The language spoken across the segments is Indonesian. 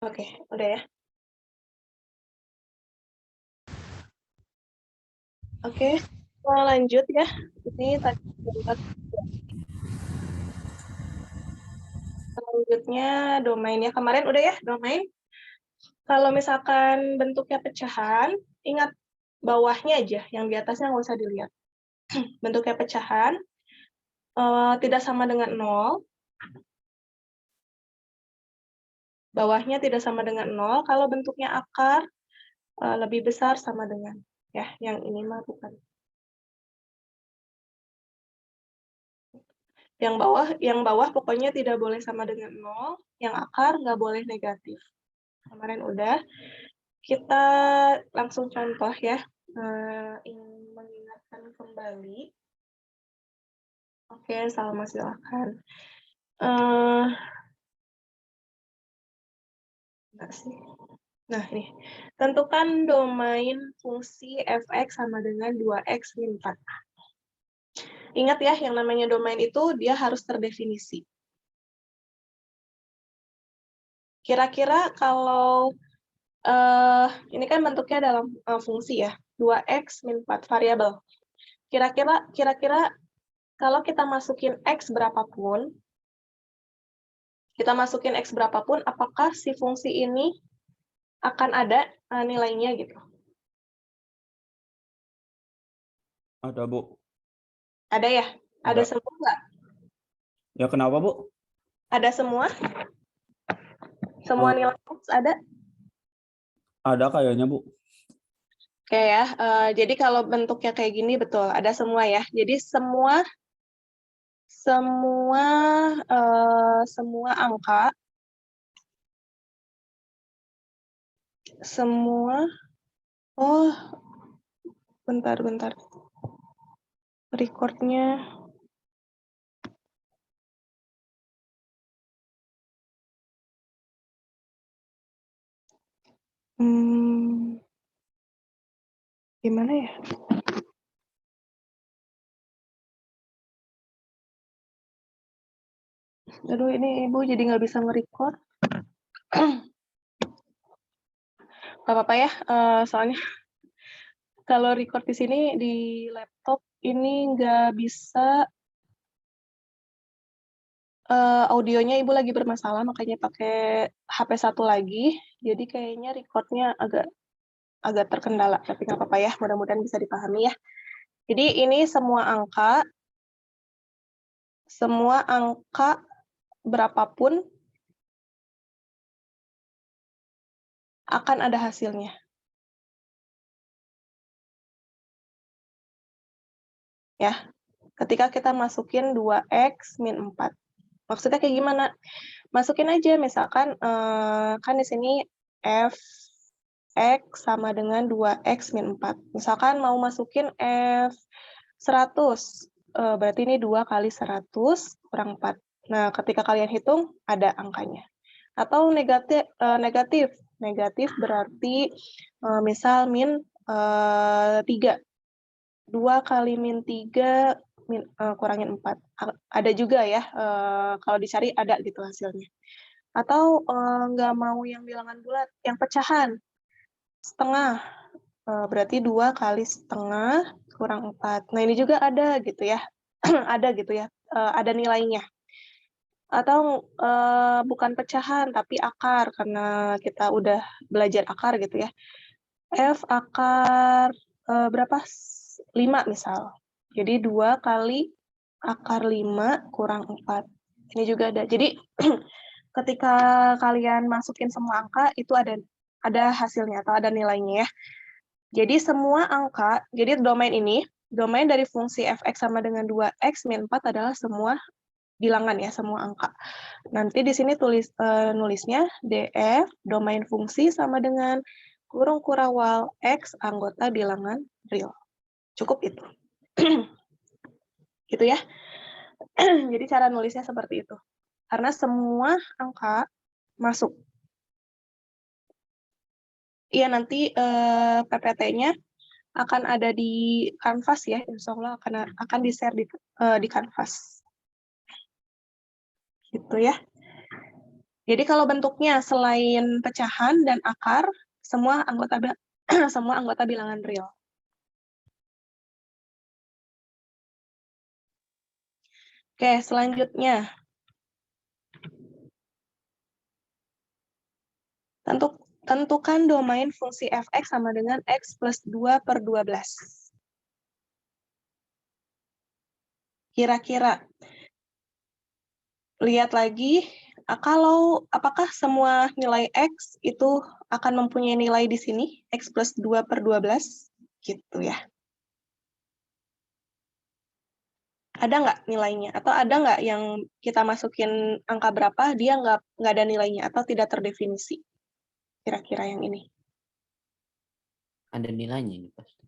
Oke, udah ya. Oke, kita lanjut ya. Ini tadi selanjutnya domain ya. Kemarin udah ya domain. Kalau misalkan bentuknya pecahan, ingat bawahnya aja, yang di atasnya nggak usah dilihat. Bentuknya pecahan, tidak sama dengan 0, bawahnya tidak sama dengan 0. Kalau bentuknya akar, lebih besar sama dengan. Ya, yang ini mah bukan. Yang bawah pokoknya tidak boleh sama dengan 0, yang akar nggak boleh negatif. Kemarin udah. Kita langsung contoh ya, ingin mengingatkan kembali. Oke, Salma silakan. Enggak sih. Nah, ini. Tentukan domain fungsi fx sama dengan 2x min 4. Ingat ya, yang namanya domain itu dia harus terdefinisi. Kira-kira kalau ini kan bentuknya dalam fungsi ya, 2x min 4 variabel. Kira-kira kalau kita masukin x berapapun, apakah si fungsi ini akan ada nilainya gitu? Ada, Bu. Ada ya? Ada semua nggak? Ya, kenapa, Bu? Ada semua? Semua nilai x ada? Ada kayaknya, Bu. Oke ya, jadi kalau bentuknya kayak gini betul, ada semua ya. Jadi semua angka, bentar. Recordnya. Gimana ya? Aduh, ini Ibu jadi nggak bisa nge-record. Nggak apa-apa ya, soalnya kalau record di sini di laptop ini nggak bisa, audionya Ibu lagi bermasalah, makanya pakai HP satu lagi. Jadi kayaknya recordnya agak terkendala, tapi nggak apa-apa ya, mudah-mudahan bisa dipahami ya. Jadi ini semua angka berapapun akan ada hasilnya. Ya, ketika kita masukin 2x min 4. Maksudnya kayak gimana? Masukin aja, misalkan kan di sini f(x) sama dengan 2x min 4. Misalkan mau masukin f100, berarti ini 2 kali 100 kurang 4. Nah, ketika kalian hitung, ada angkanya. Atau negatif berarti misal min 3. 2 kali min 3 kurangin 4. Ada juga ya, kalau dicari ada gitu hasilnya. Atau nggak mau yang bilangan bulat, yang pecahan, setengah, berarti 2 kali setengah kurang 4. Nah, ini juga ada gitu ya, ada nilainya. Atau bukan pecahan, tapi akar, karena kita udah belajar akar gitu ya. F akar berapa? 5 misal. Jadi 2 kali akar 5 kurang 4. Ini juga ada. Jadi ketika kalian masukin semua angka, itu ada hasilnya atau ada nilainya ya. Jadi semua angka, jadi domain dari fungsi fx sama dengan 2x min 4 adalah semua bilangan ya, semua angka. Nanti di sini nulisnya df domain fungsi sama dengan kurung kurawal x anggota bilangan real. Cukup itu. Gitu ya. Jadi cara nulisnya seperti itu. Karena semua angka masuk. Iya, nanti PPT-nya akan ada di Canvas ya, insya Allah akan di-share di Canvas. Gitu ya. Jadi kalau bentuknya selain pecahan dan akar, semua anggota semua anggota bilangan real. Oke, selanjutnya. Tentukan domain fungsi fx sama dengan x plus 2 per 12. Kira-kira, lihat lagi, apakah semua nilai x itu akan mempunyai nilai di sini, x plus 2 per 12, gitu ya. Ada nggak nilainya? Atau ada nggak yang kita masukin angka berapa, dia nggak ada nilainya, atau tidak terdefinisi? Kira-kira yang ini. Ada nilainya ini pasti.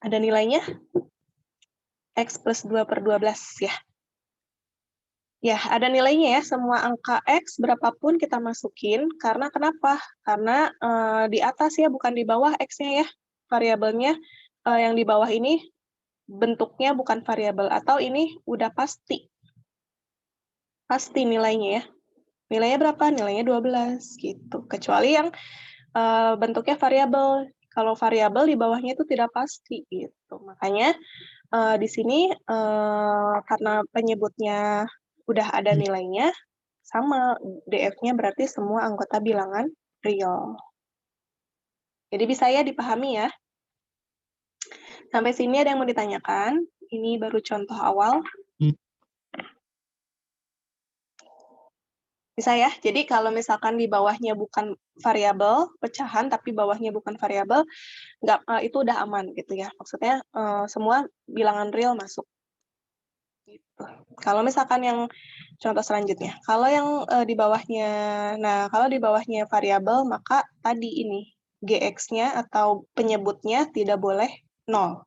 Ada nilainya? X plus 2 per 12 ya. Ya, ada nilainya ya, semua angka X berapapun kita masukin, karena kenapa? Karena di atas ya, bukan di bawah X-nya ya, variabelnya yang di bawah ini bentuknya bukan variabel, atau ini udah pasti nilainya ya. Nilainya berapa? Nilainya 12, gitu. Kecuali yang bentuknya variabel. Kalau variabel di bawahnya itu tidak pasti, gitu. Makanya di sini karena penyebutnya udah ada nilainya, sama DF-nya berarti semua anggota bilangan real. Jadi bisa ya dipahami ya. Sampai sini ada yang mau ditanyakan? Ini baru contoh awal. Bisa ya? Jadi kalau misalkan di bawahnya bukan variabel, pecahan, tapi bawahnya bukan variabel, itu udah aman gitu ya. Maksudnya semua bilangan real masuk. Gitu. Kalau misalkan yang contoh selanjutnya, kalau yang di bawahnya, kalau di bawahnya variabel, maka tadi ini GX-nya atau penyebutnya tidak boleh 0.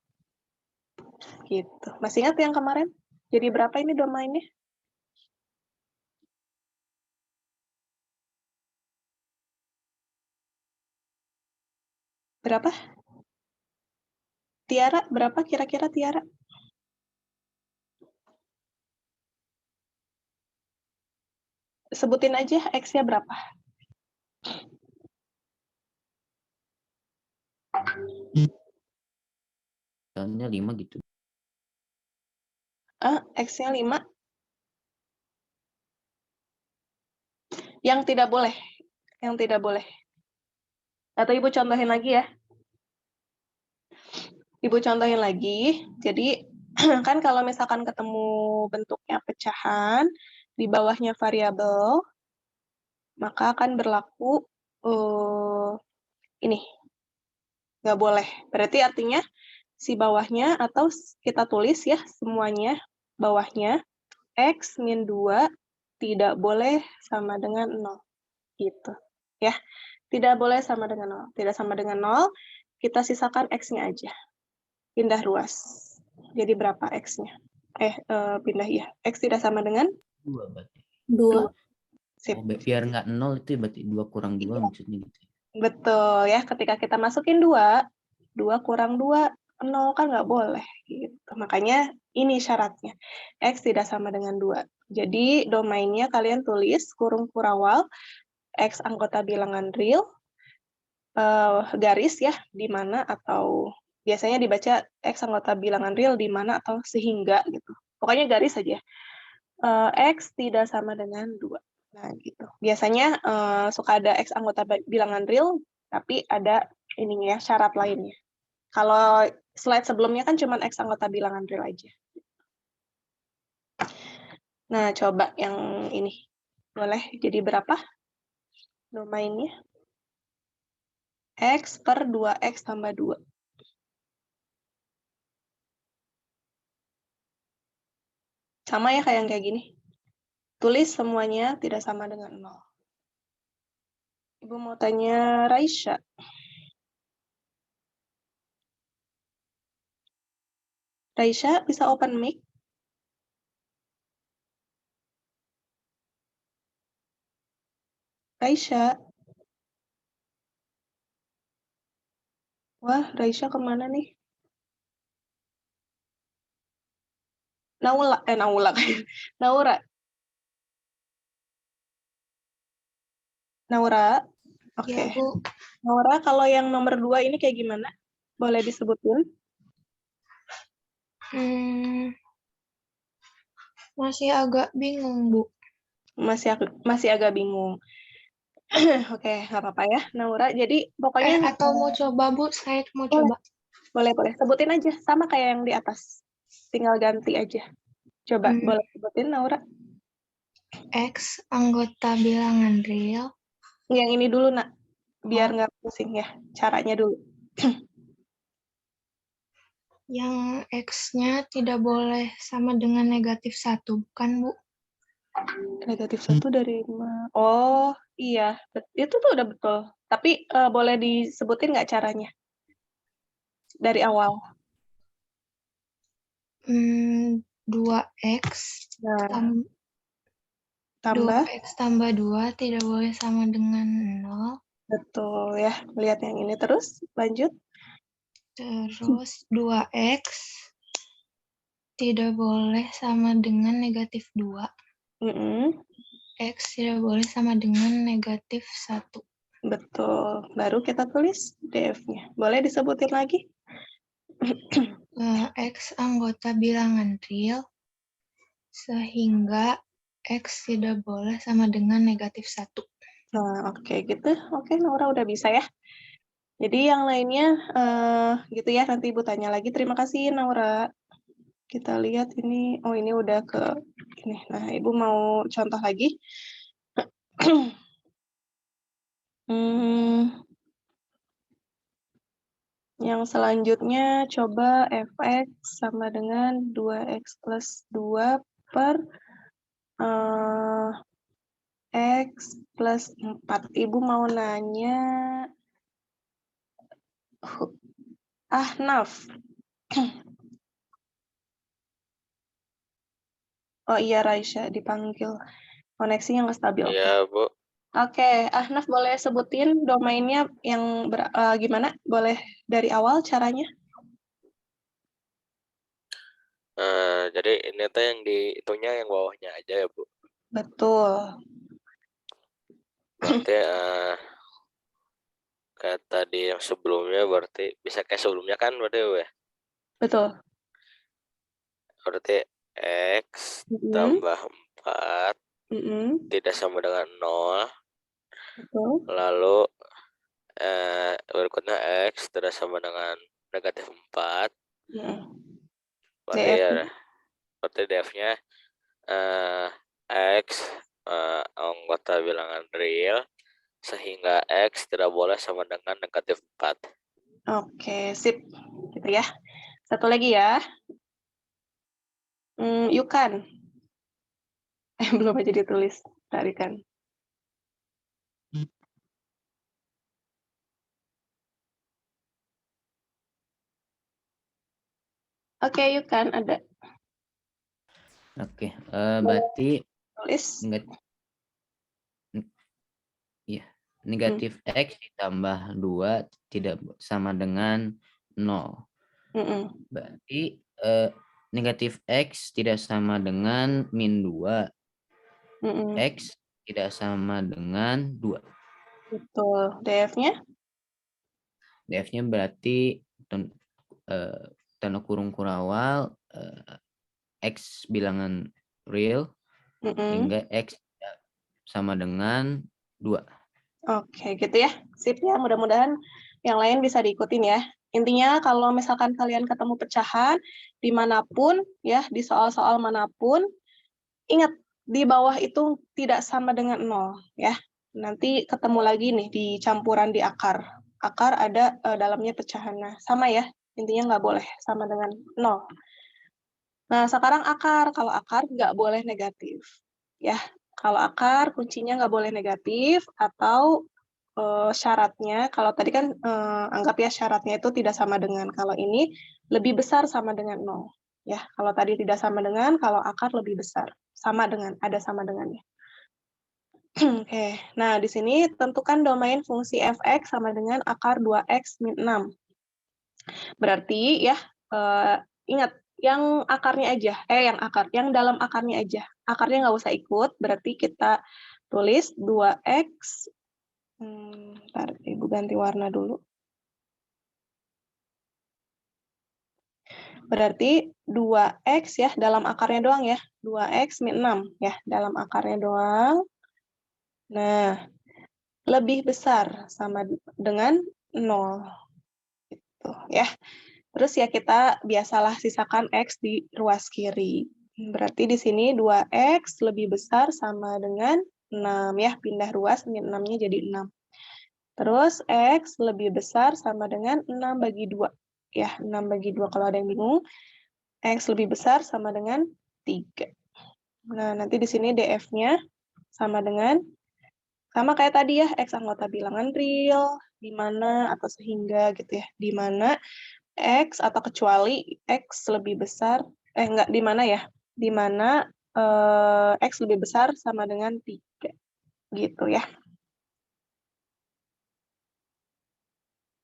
Gitu. Masih ingat yang kemarin? Jadi berapa ini domainnya? Berapa? Tiara, berapa kira-kira Tiara? Sebutin aja X-nya berapa? Soalnya 5 gitu. X-nya 5? Yang tidak boleh. Yang tidak boleh. Atau Ibu contohin lagi ya. Ibu contohin lagi. Jadi, kan kalau misalkan ketemu bentuknya pecahan, di bawahnya variabel, maka akan berlaku ini. Nggak boleh. Berarti artinya si bawahnya, atau kita tulis ya semuanya, bawahnya, X min 2 tidak boleh sama dengan 0. Gitu. Ya, tidak boleh sama dengan 0. Tidak sama dengan 0, kita sisakan X-nya aja. Pindah ruas. Jadi berapa X-nya? Pindah ya. X tidak sama dengan? 2 berarti. 2. Sip. Biar nggak 0 itu berarti 2 kurang 2 maksudnya gitu. Betul ya, ketika kita masukin 2 kurang 2, 0 kan nggak boleh. Gitu. Makanya ini syaratnya. X tidak sama dengan 2. Jadi domainnya kalian tulis kurung kurawal, X anggota bilangan real, garis ya, di mana, atau biasanya dibaca X anggota bilangan real di mana atau sehingga gitu. Pokoknya garis saja. X tidak sama dengan 2. Nah, gitu. Biasanya suka ada X anggota bilangan real, tapi ada ininya ya, syarat lainnya. Kalau slide sebelumnya kan cuma X anggota bilangan real aja. Nah, coba yang ini. Boleh jadi berapa domainnya? X per 2X tambah 2. Sama ya kayak yang kayak gini. Tulis semuanya tidak sama dengan 0. Ibu mau tanya Raisya. Raisya, bisa open mic? Raisya. Wah, Raisya kemana nih? Naula. Naura. Naura? Ya, Oke. Bu. Naura, kalau yang nomor 2 ini kayak gimana? Boleh disebutin? Masih agak bingung, Bu. Masih agak bingung. Oke, nggak apa-apa ya, Naura. Jadi pokoknya Atau mau coba, Bu? Saya mau boleh. coba. Boleh. Sebutin aja, sama kayak yang di atas. Tinggal ganti aja. Coba, boleh sebutin, Naura? X anggota bilangan real. Yang ini dulu, Nak. Biar nggak pusing ya. Caranya dulu. Yang X-nya tidak boleh sama dengan negatif 1, bukan, Bu? Negatif 1 dari 5. Oh, iya. Itu tuh udah betul. Tapi boleh disebutin nggak caranya? Dari awal. 2X Nah, tambah. 2X tambah 2 tidak boleh sama dengan 0. Betul ya. Lihat yang ini terus. Lanjut. Terus 2X tidak boleh sama dengan negatif 2. X tidak boleh sama dengan negatif 1. Betul. Baru kita tulis DF-nya. Boleh disebutin lagi? X anggota bilangan real, sehingga X tidak boleh sama dengan negatif 1. Nah, oke gitu. Oke, Naura udah bisa ya. Jadi yang lainnya gitu ya. Nanti Ibu tanya lagi. Terima kasih, Naura. Kita lihat ini. Oh, ini udah ke ini. Nah, Ibu mau contoh lagi. Yang selanjutnya coba fx sama dengan 2x plus 2 per x plus 4. Ibu mau nanya Ahnaf. Oh iya, Raisya dipanggil. Koneksinya nggak stabil. Iya, Bu. Oke, Ahnaf boleh sebutin domainnya yang gimana? Boleh dari awal caranya? Jadi ini tuh yang dihitungnya yang bawahnya aja ya, Bu. Betul. Berarti kayak tadi yang sebelumnya, berarti bisa kayak sebelumnya kan berarti Bu ya? Betul. Berarti X tambah 4 tidak sama dengan 0. Betul. Lalu berikutnya X tidak sama dengan negatif 4. Berarti ya, berarti DF-nya X anggota bilangan real, sehingga X tidak boleh sama dengan negatif 4. Oke, sip. Gitu ya. Satu lagi ya. Yukan. Belum aja ditulis. Tarikan. Oke, Yukan ada. Oke, berarti Tulis. negatif X ditambah 2 tidak sama dengan 0. Berarti negatif X tidak sama dengan min 2. X tidak sama dengan 2. Betul. DF-nya? DF-nya berarti tanda kurung kurawal X bilangan real hingga X sama dengan 2. Oke, gitu ya. Sip ya, mudah-mudahan yang lain bisa diikutin ya. Intinya kalau misalkan kalian ketemu pecahan dimanapun ya, di soal-soal manapun, ingat di bawah itu tidak sama dengan 0 ya. Nanti ketemu lagi nih di campuran di akar. Akar ada dalamnya pecahan. Nah, sama ya. Intinya nggak boleh sama dengan 0. Nah, sekarang akar. Kalau akar nggak boleh negatif. Ya, kalau akar kuncinya nggak boleh negatif atau syaratnya, kalau tadi kan anggap ya syaratnya itu tidak sama dengan, kalau ini lebih besar sama dengan 0. Ya, kalau tadi tidak sama dengan, kalau akar lebih besar. Sama dengan, ada sama dengannya. Oke, nah di sini tentukan domain fungsi fx sama dengan akar 2x min 6. Berarti ya, ingat, yang akarnya aja, yang dalam akarnya aja. Akarnya nggak usah ikut, berarti kita tulis 2x Ntar Ibu ganti warna dulu. Berarti 2X ya, dalam akarnya doang ya. 2X min 6 ya, dalam akarnya doang. Nah, lebih besar sama dengan 0. Gitu ya. Terus ya kita biasalah sisakan X di ruas kiri. Berarti di sini 2X lebih besar sama dengan 6 ya, pindah ruas min 6-nya jadi 6. Terus X lebih besar sama dengan 6 bagi 2. Ya, 6 bagi 2 kalau ada yang bingung. X lebih besar sama dengan 3. Nah, nanti di sini DF-nya sama dengan, sama kayak tadi ya, X anggota bilangan real, di mana atau sehingga gitu ya. Di mana X atau kecuali X lebih besar, enggak, di mana ya? Di mana X lebih besar sama dengan 3. Gitu ya.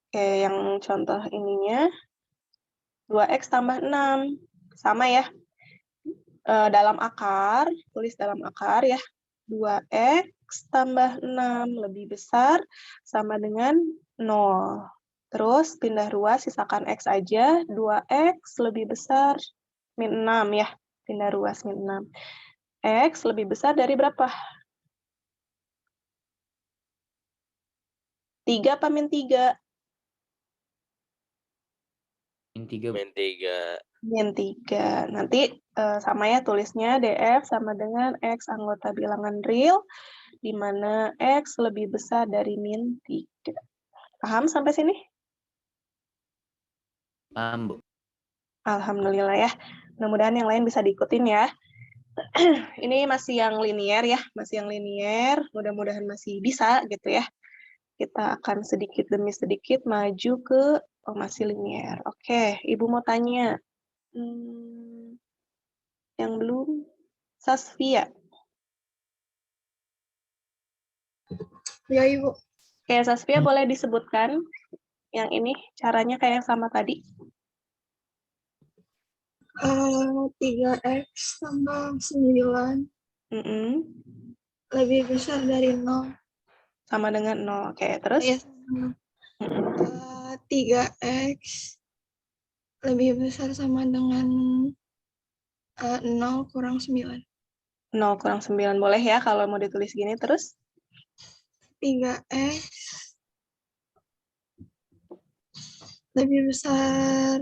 Oke, yang contoh ininya 2X tambah 6. Sama ya. Dalam akar, tulis dalam akar ya. 2X tambah 6 lebih besar sama dengan 0. Terus pindah ruas, sisakan X aja. 2X lebih besar min 6 ya. Pindah ruas min 6. X lebih besar dari berapa? 3 apa min 3? Min 3. Min 3. Min 3. Nanti sama ya tulisnya DF sama dengan X anggota bilangan real, di mana X lebih besar dari min 3. Paham sampai sini? Paham, Bu. Alhamdulillah ya. Mudah-mudahan yang lain bisa diikutin ya. Ini masih yang linear ya, masih yang linear. Mudah-mudahan masih bisa gitu ya. Kita akan sedikit demi sedikit maju ke masih linear. Oke, Ibu mau tanya. Yang belum? Sasvia. Ya, Ibu. Oke, Sasvia boleh disebutkan yang ini caranya kayak yang sama tadi? 3X tambah 9 lebih besar dari 0. Sama dengan 0. Oke, terus? Ya, 3X lebih besar sama dengan 0 kurang 9. 0 kurang 9 boleh ya kalau mau ditulis gini. Terus? 3X lebih besar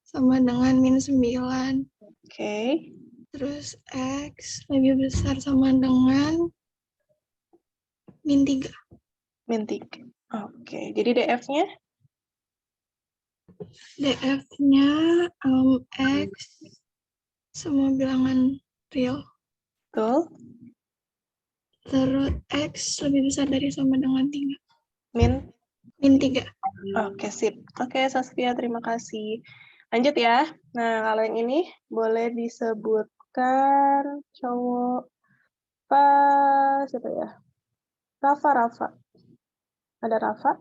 sama dengan min 9. Oke. Terus X lebih besar sama dengan min 3. Min 3. Oke, jadi DF-nya? DF-nya X semua bilangan real. Betul. Terus X lebih besar dari sama dengan 3. Min 3. Oke, sip. Oke, Saskia, terima kasih. Lanjut ya. Nah, kalau yang ini boleh disebutkan cowok siapa ya? Rafa. Ada Rafa?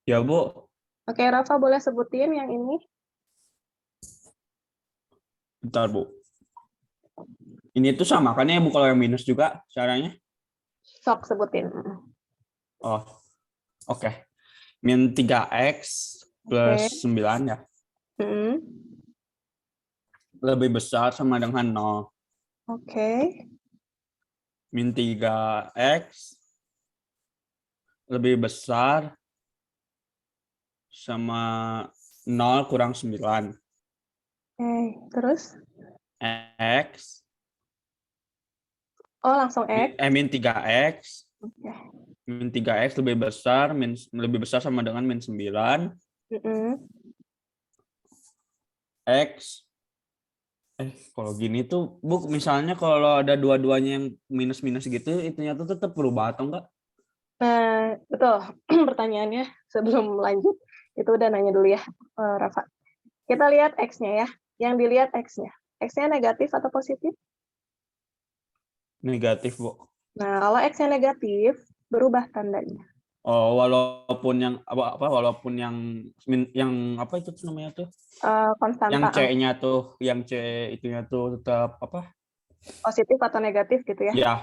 Ya, Bu. Oke, Rafa boleh sebutin yang ini? Bentar, Bu. Ini tuh sama kan ya, Bu, kalau yang minus juga caranya? Sok sebutin. Oh, oke. Min 3X plus 9 ya. Lebih besar sama dengan 0. Oke. Min 3X lebih besar sama 0 kurang 9. Terus? X. Oh, langsung X. Min 3X. Oke. Min 3X lebih besar sama dengan min 9. X. Kalau gini tuh, Bu, misalnya kalau ada dua-duanya yang minus-minus gitu, itunya tuh tetap berubah atau enggak? Nah, betul. Pertanyaannya sebelum lanjut, itu udah nanya dulu ya, Rafa. Kita lihat X-nya ya. Yang dilihat X-nya. X-nya negatif atau positif? Negatif, Bu. Nah, kalau X-nya negatif, berubah tandanya. Oh, walaupun yang walaupun yang apa itu namanya tuh? Konstanta. Yang C-nya tuh, yang C itunya tuh tetap apa? Positif atau negatif gitu ya? Ya.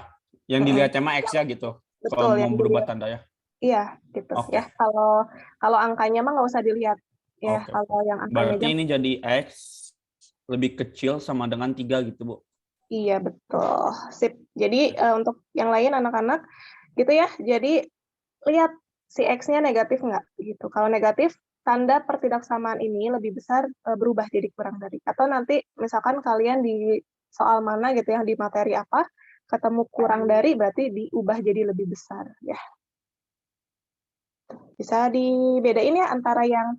Yang dilihatnya mah X ya gitu. Kalau Betul, mau yang berubah dilihat. tanda ya. Iya, gitu Oke. ya. Kalau angkanya mah nggak usah dilihat ya. Oke. Kalau yang angkanya Berarti aja. ini jadi X lebih kecil sama dengan 3 gitu, Bu. Iya, betul. Sip. Jadi untuk yang lain anak-anak gitu ya. Jadi lihat si X-nya negatif nggak gitu. Kalau negatif, tanda pertidaksamaan ini lebih besar berubah jadi kurang dari. Atau nanti misalkan kalian di soal mana gitu ya, di materi apa, ketemu kurang dari berarti diubah jadi lebih besar ya. Bisa dibedain ya antara yang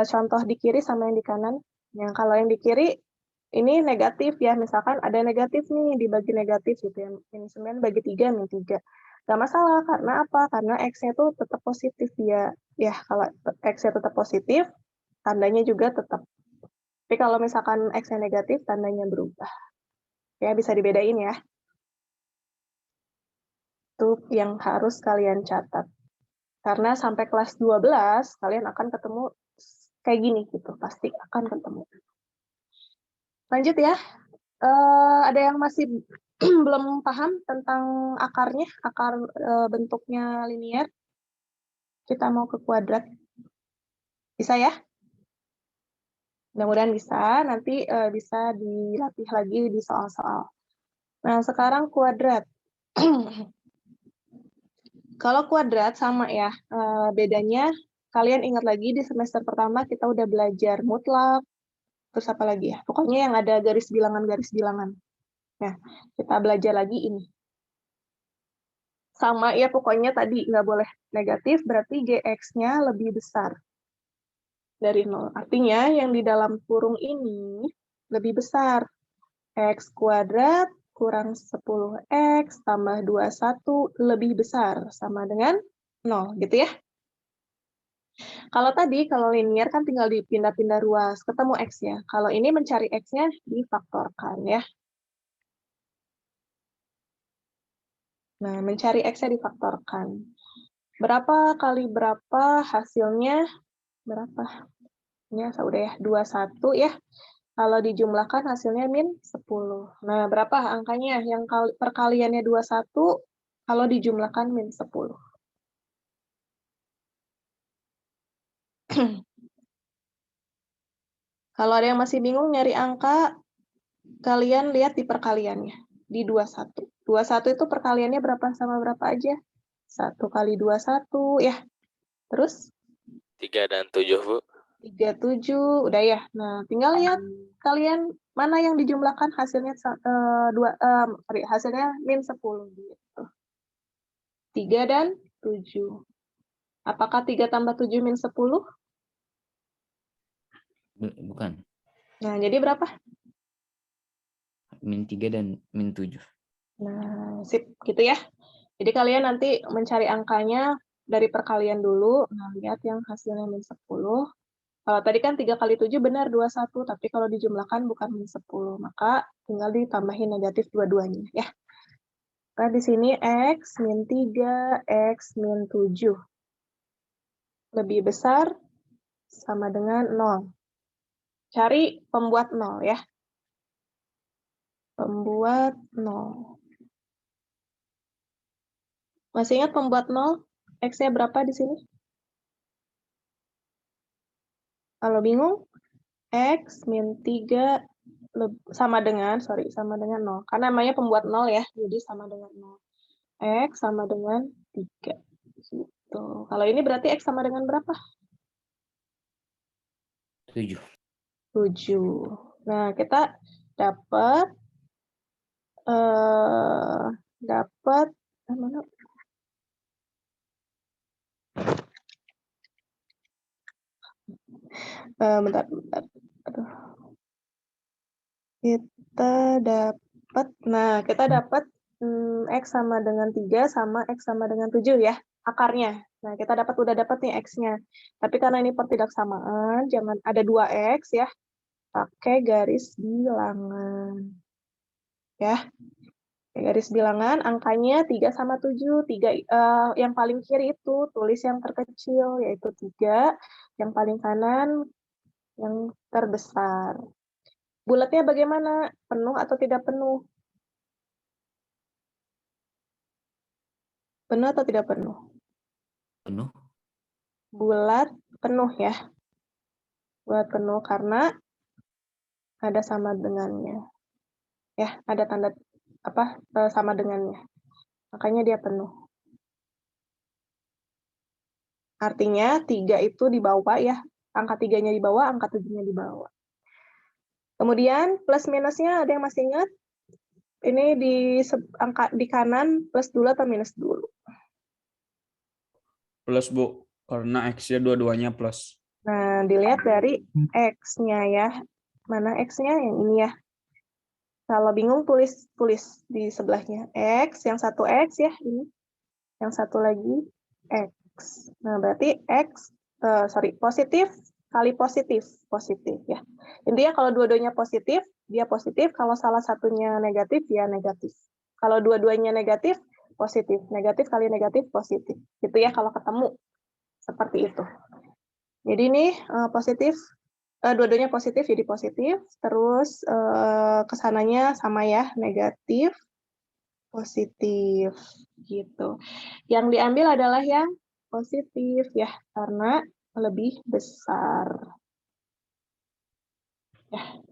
contoh di kiri sama yang di kanan. Yang kalau yang di kiri ini negatif ya, misalkan ada negatif nih dibagi negatif gitu ya, min 9 bagi 3 min 3. Gak masalah, karena apa? Karena X-nya tuh tetap positif ya. Ya, kalau X-nya tetap positif, tandanya juga tetap. Tapi kalau misalkan X-nya negatif, tandanya berubah. Ya, bisa dibedain ya. Itu yang harus kalian catat. Karena sampai kelas 12, kalian akan ketemu kayak gini gitu, pasti akan ketemu. Lanjut ya. Ada yang masih belum paham tentang akarnya, akar bentuknya linier? Kita mau ke kuadrat. Bisa ya? Mudah-mudahan bisa. Nanti bisa dilatih lagi di soal-soal. Nah, sekarang kuadrat. Kalau kuadrat sama ya, bedanya kalian ingat lagi di semester pertama kita udah belajar mutlak, terus apa lagi ya? Pokoknya yang ada garis bilangan. Nah, kita belajar lagi ini. Sama ya, pokoknya tadi nggak boleh negatif, berarti GX-nya lebih besar dari 0. Artinya yang di dalam kurung ini lebih besar. X kuadrat kurang 10X tambah 21 lebih besar, sama dengan 0, gitu ya. Kalau tadi, kalau linear kan tinggal dipindah-pindah ruas, ketemu X-nya. Kalau ini mencari X-nya difaktorkan ya. Nah, mencari X-nya difaktorkan. Berapa kali berapa hasilnya? Berapa? Ya, udah ya, 21 ya. Kalau dijumlahkan hasilnya min 10. Nah, berapa angkanya? Yang perkaliannya 21, kalau dijumlahkan min 10. Kalau ada yang masih bingung nyari angka, kalian lihat di perkaliannya, di 21. 21 itu perkaliannya berapa sama berapa aja? 1 kali 21, ya. Terus? 3 dan 7, Bu. 37, udah ya. Nah, tinggal lihat kalian mana yang dijumlahkan hasilnya hasilnya min 10 gitu. 3 dan 7. Apakah 3 tambah 7 min 10? Bukan. Nah, jadi berapa? Min 3 dan min 7. Nah, sip, gitu ya. Jadi kalian nanti mencari angkanya dari perkalian dulu. Nah, lihat yang hasilnya min 10. Kalau tadi kan 3 kali 7 benar 21, tapi kalau dijumlahkan bukan min 10. Maka tinggal ditambahin negatif dua-duanya ya. Nah, di sini X min 3, X min 7. Lebih besar sama dengan 0. Cari pembuat 0 ya. Pembuat 0. Masih ingat pembuat 0? X-nya berapa di sini? Kalau bingung, X min 3 sama dengan 0. Karena namanya pembuat 0 ya, jadi sama dengan 0. X sama dengan 3. Gitu. Kalau ini berarti X sama dengan berapa? 7. 7. Nah, kita dapat mana? Bentar. Aduh. Kita dapat X sama dengan 3 sama X sama dengan 7 ya, akarnya. Nah, kita udah dapat nih X-nya. Tapi karena ini pertidaksamaan, jangan ada 2X ya, pakai garis bilangan. Ya, garis bilangan, angkanya 3 sama 7. 3, yang paling kiri itu tulis yang terkecil, yaitu 3. Yang paling kanan, yang terbesar. Bulatnya bagaimana? Penuh atau tidak penuh? Penuh atau tidak penuh? Penuh. Bulat penuh ya. Bulat penuh karena ada sama dengannya. Ya, ada tanda sama dengannya. Makanya dia penuh. Artinya 3 itu di bawah ya. Angka 3-nya di bawah, angka 7-nya di bawah. Kemudian plus minusnya ada yang masih ingat? Ini angka di kanan plus dulu atau minus dulu? Plus, Bu. Karena X-nya dua-duanya plus. Nah, dilihat dari X-nya ya. Mana X-nya? Yang ini ya. Kalau bingung tulis di sebelahnya. X, yang satu X ya, ini. Yang satu lagi X. Nah, berarti positif kali positif ya. Intinya kalau dua-duanya positif, dia positif. Kalau salah satunya negatif, ya negatif. Kalau dua-duanya negatif, positif. Negatif kali negatif, positif. Gitu ya kalau ketemu. Seperti itu. Jadi ini positif. Dua-duanya positif jadi positif, terus kesananya sama ya, negatif, positif, gitu. Yang diambil adalah yang positif ya, karena lebih besar. Ya.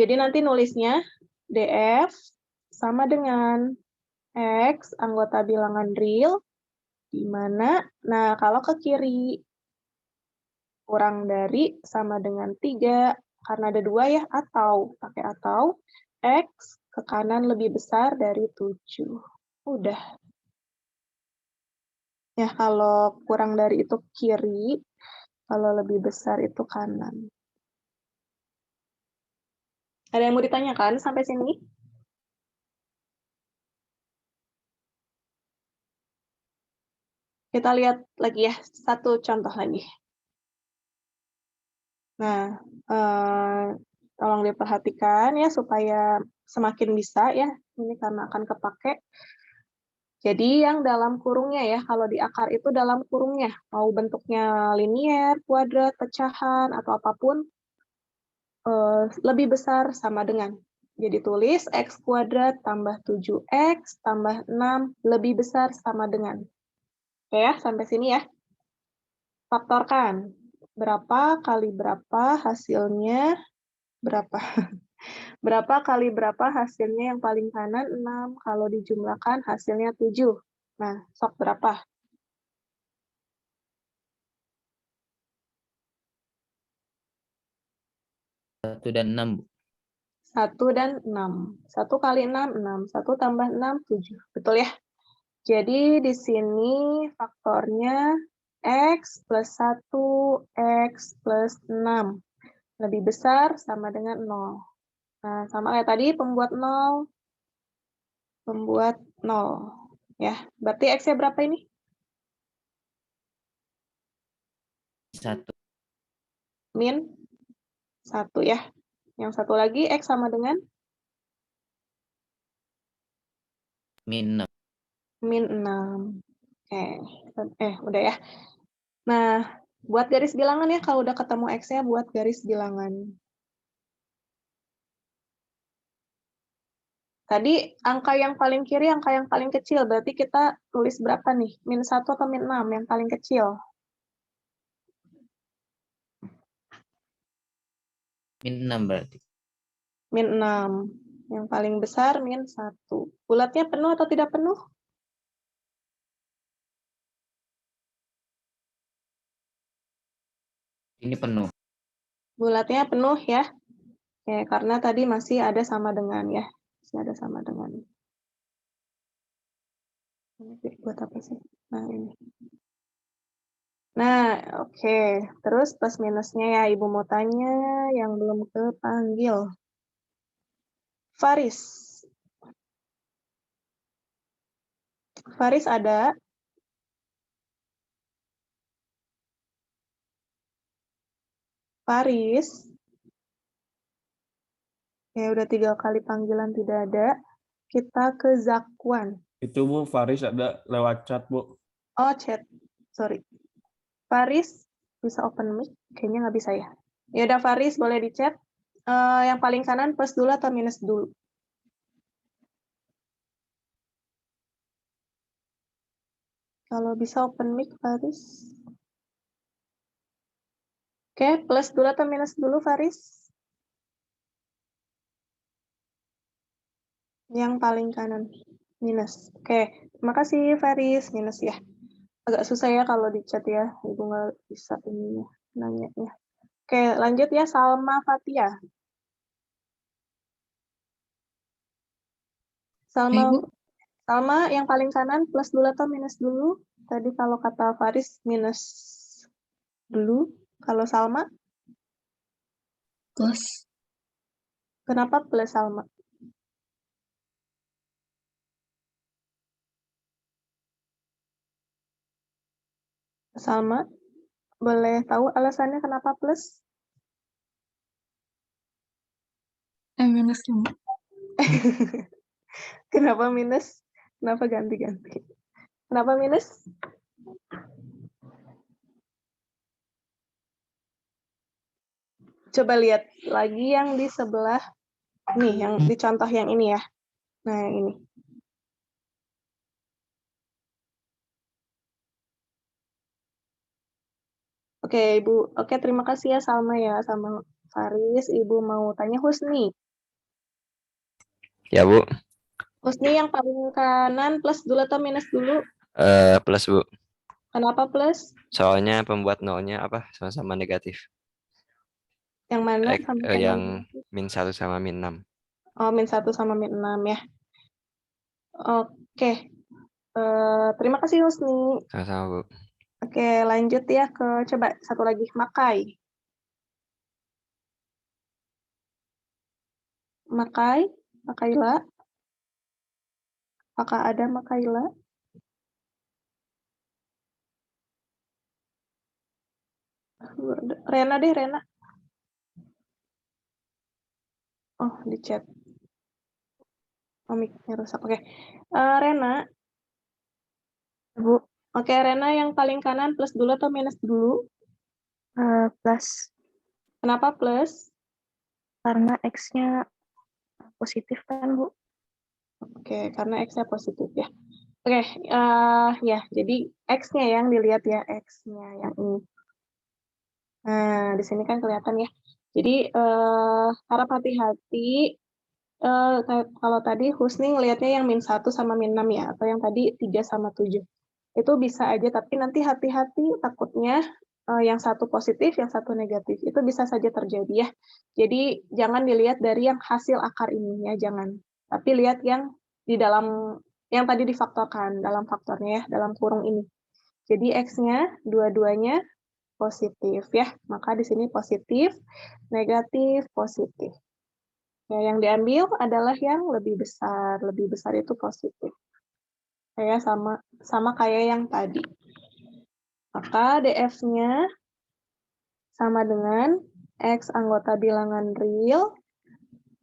Jadi nanti nulisnya DF sama dengan X, anggota bilangan real, di mana, nah kalau ke kiri, kurang dari sama dengan 3, karena ada 2 ya, atau, pakai atau, X ke kanan lebih besar dari 7. Udah. Ya, kalau kurang dari itu kiri, kalau lebih besar itu kanan. Ada yang mau ditanyakan sampai sini? Kita lihat lagi ya, satu contoh lagi. Nah, tolong diperhatikan ya supaya semakin bisa ya, ini karena akan kepake. Jadi yang dalam kurungnya ya, kalau di akar itu dalam kurungnya, mau bentuknya linier, kuadrat, pecahan, atau apapun, lebih besar sama dengan. Jadi tulis X kuadrat tambah 7X tambah 6 lebih besar sama dengan. Oke ya, sampai sini ya. Faktorkan. Berapa kali berapa hasilnya berapa? Berapa kali berapa hasilnya yang paling kanan 6, kalau dijumlahkan hasilnya 7. Nah, sok berapa? 1 dan 6, Bu. 1 dan 6. 1 kali 6, 6. 1 tambah 6, 7. Betul ya? Jadi di sini faktornya X plus 1, X plus 6. Lebih besar sama dengan 0. Nah, sama kayak tadi, pembuat 0. Pembuat 0. Ya, berarti X-nya berapa ini? 1. Min 1 ya. Yang satu lagi X sama dengan? Min 6. Min 6. Oke. Udah ya. Nah, buat garis bilangan ya. Kalau udah ketemu X-nya, buat garis bilangan. Tadi angka yang paling kiri, angka yang paling kecil. Berarti kita tulis berapa nih? Min 1 atau min 6 yang paling kecil? Min 6 berarti. Min 6. Yang paling besar min 1. Bulatnya penuh atau tidak penuh? Ini penuh. Bulatnya penuh ya. Oke, karena tadi masih ada sama dengan ya. Masih ada sama dengan. Ini buat apa sih? Nah, ini. Nah, oke. Terus plus minusnya ya, Ibu mau tanya yang belum kepanggil. Faris. Faris ada? Faris? Ya, udah 3 kali panggilan tidak ada. Kita ke Zakwan. Itu Bu, Faris ada lewat chat, Bu. Oh, chat. Sorry. Faris, bisa open mic? Kayaknya nggak bisa ya. Ya udah Faris, boleh di chat. Yang paling kanan plus dulu atau minus dulu? Kalau bisa open mic, Faris. Oke, plus dulu atau minus dulu, Faris? Yang paling kanan, minus. Oke, terima kasih, Faris. Minus ya. Agak susah ya kalau di chat ya. Ibu nggak bisa ini nanya-nya. Oke, lanjut ya, Salma Fatia. Salma, Ibu, Salma yang paling kanan plus dulu atau minus dulu? Tadi kalau kata Faris minus dulu. Kalau Salma, plus. kenapa plus Salma? Salma, boleh tahu alasannya kenapa plus? Minus 5. Kenapa minus? Kenapa ganti-ganti? Kenapa minus? Coba lihat lagi yang di sebelah nih, yang di contoh yang ini ya. Nah, yang ini. Oke, Ibu. Oke, terima kasih ya Salma ya sama Faris. Ibu mau tanya Husni. Ya, Bu. Husni yang paling kanan plus dulu atau minus dulu? Plus, Bu. Kenapa plus? Soalnya pembuat nolnya apa? Sama-sama negatif. Yang mana? Yang -1 sama -6. Oh, -1 sama -6 ya. Oke. Terima kasih Husni. Sama-sama, Bu. Oke, lanjut ya ke coba satu lagi, Makai. Makaila. Apakah ada Makaila? Rena deh, Rena. Oh, di chat. Oh, mic-nya rusak. Oke. Rena. Bu. Oke, Rena yang paling kanan plus dulu atau minus dulu? Plus, Kenapa plus? karena X-nya positif kan, Bu? Oke, karena X-nya positif ya. Oke, ya, jadi X-nya yang dilihat ya, X-nya yang ini. Nah, di sini kan kelihatan ya. Jadi, harap hati-hati. Kalau tadi Husni ngelihatnya yang -1 sama -6 ya, atau yang tadi 3 sama 7. Itu bisa aja, tapi nanti hati-hati takutnya yang satu positif, yang satu negatif. Itu bisa saja terjadi ya. Jadi jangan dilihat dari yang hasil akar ini ya, jangan. Tapi lihat yang di dalam, yang tadi difaktorkan, dalam faktornya ya, dalam kurung ini. Jadi X-nya dua-duanya positif ya. Maka di sini positif, negatif, positif. Ya, yang diambil adalah yang lebih besar. Lebih besar itu positif. Kayak sama kayak yang tadi. Maka DF-nya sama dengan X anggota bilangan real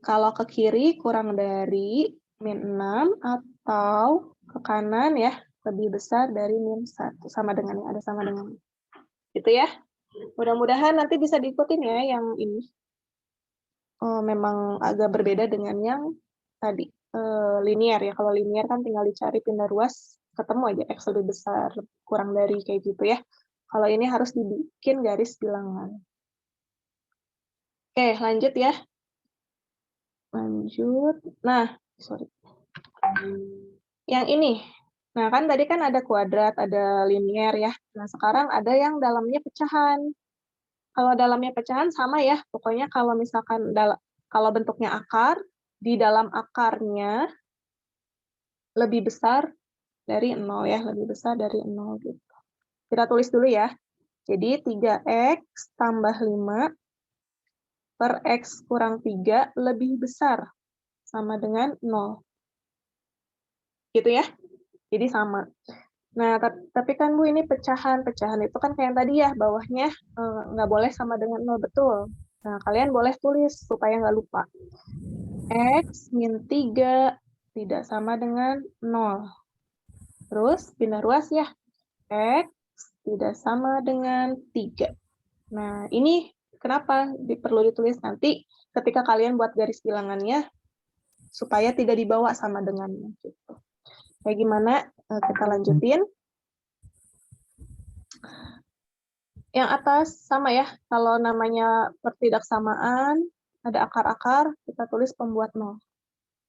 kalau ke kiri kurang dari -6 atau ke kanan ya lebih besar dari -1. Sama dengan yang ada sama dengan. Gitu ya. Mudah-mudahan nanti bisa diikutin ya yang ini. Memang agak berbeda dengan yang tadi. Linear ya. Kalau linear kan tinggal dicari pindah ruas, ketemu aja X lebih besar, kurang dari kayak gitu ya. Kalau ini harus dibikin garis bilangan. Oke, lanjut ya. Lanjut. Nah, sorry. Yang ini. Nah, kan tadi kan ada kuadrat, ada linear ya. Nah, sekarang ada yang dalamnya pecahan. Kalau dalamnya pecahan sama ya. Pokoknya kalau misalkan kalau bentuknya akar, di dalam akarnya lebih besar dari 0 ya, lebih besar dari 0 gitu. Kita tulis dulu ya. Jadi 3X tambah 5 per X kurang 3 lebih besar. Sama dengan 0. Gitu ya. Jadi sama. Nah, tapi kan Bu ini pecahan. Pecahan itu kan kayak yang tadi ya, bawahnya nggak boleh sama dengan 0, betul. Nah, kalian boleh tulis supaya nggak lupa. X min 3 tidak sama dengan 0. Terus pindah ruas ya. X tidak sama dengan 3. Nah, ini kenapa perlu ditulis nanti ketika kalian buat garis bilangannya supaya tidak dibawa sama dengannya. Gitu. Kayak gimana? Kita lanjutin. Yang atas sama ya, kalau namanya pertidaksamaan, ada akar-akar, kita tulis pembuat 0.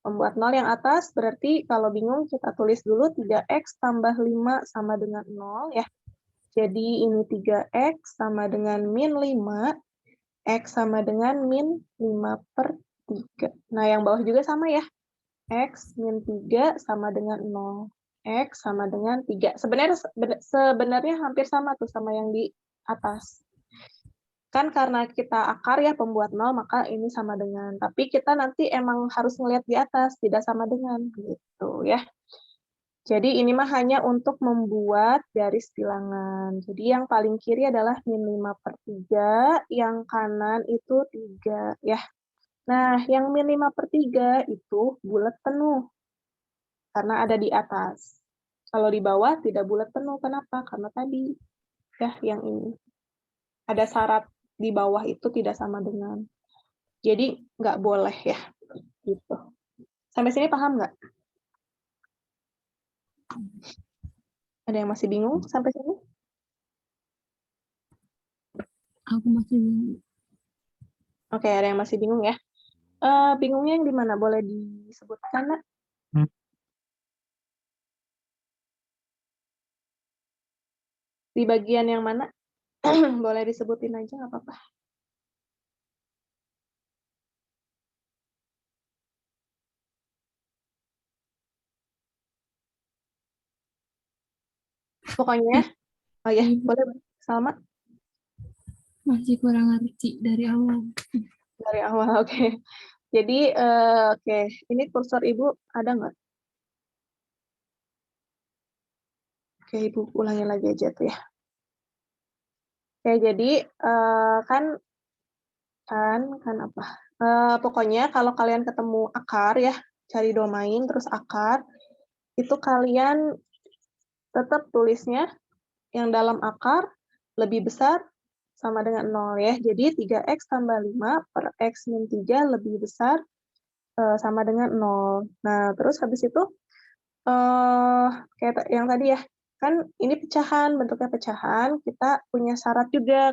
Pembuat 0 yang atas, berarti kalau bingung kita tulis dulu 3x tambah 5 sama dengan 0 ya. Jadi ini 3x sama dengan min 5, x sama dengan min 5/3. Nah, yang bawah juga sama ya. X min 3 sama dengan 0. X sama dengan 3. Sebenarnya hampir sama tuh sama yang di atas. Kan karena kita akar ya pembuat 0, maka ini sama dengan. Tapi kita nanti emang harus ngelihat di atas, tidak sama dengan. Gitu ya. Jadi ini mah hanya untuk membuat garis bilangan. Jadi yang paling kiri adalah min 5/3, yang kanan itu 3 ya. Nah, yang min 5/3 itu bulat penuh. Karena ada di atas. Kalau di bawah tidak bulat penuh. Kenapa? Karena tadi ya yang ini. Ada syarat di bawah itu tidak sama dengan. Jadi nggak boleh ya. Gitu. Sampai sini paham nggak? Ada yang masih bingung sampai sini? Aku masih bingung. Oke, ada yang masih bingung ya. Bingungnya yang di mana? Boleh disebutkan, Nak? Di bagian yang mana? Boleh disebutin aja, nggak apa-apa. Pokoknya, oh ya, boleh, Salma. Masih kurang ngerti dari awal. Dari awal, oke. Jadi, oke, ini kursor Ibu ada nggak? Oke, Ibu ulangi lagi aja tuh ya. Oke, jadi kan apa? Pokoknya kalau kalian ketemu akar ya, cari domain terus akar, itu kalian tetap tulisnya yang dalam akar lebih besar sama dengan 0 ya. Jadi 3x tambah 5 per x min 3 lebih besar sama dengan 0. Nah, terus habis itu kayak yang tadi ya, kan ini pecahan, bentuknya pecahan, kita punya syarat juga.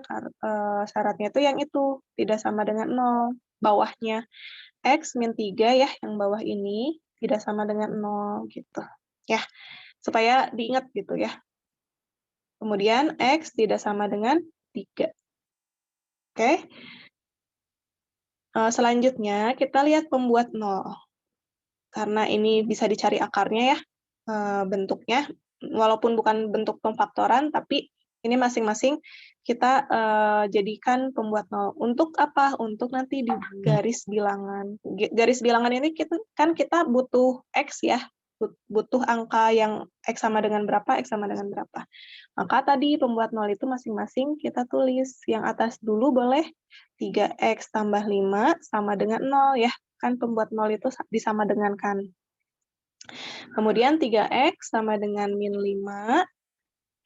Syaratnya itu yang itu, tidak sama dengan 0. Bawahnya x min 3 ya, yang bawah ini tidak sama dengan 0 gitu. Ya, supaya diingat gitu ya. Kemudian x tidak sama dengan 3. Oke. Selanjutnya kita lihat pembuat 0. Karena ini bisa dicari akarnya ya, bentuknya. Walaupun bukan bentuk pemfaktoran, tapi ini masing-masing kita jadikan pembuat 0. Untuk apa? Untuk nanti di garis bilangan. Garis bilangan ini kita butuh x ya. Butuh angka yang x sama dengan berapa, x sama dengan berapa. Maka tadi pembuat 0 itu masing-masing kita tulis. Yang atas dulu boleh 3x tambah 5 sama dengan 0 ya. Kan pembuat 0 itu disama dengan kan. Kemudian 3x sama dengan min 5,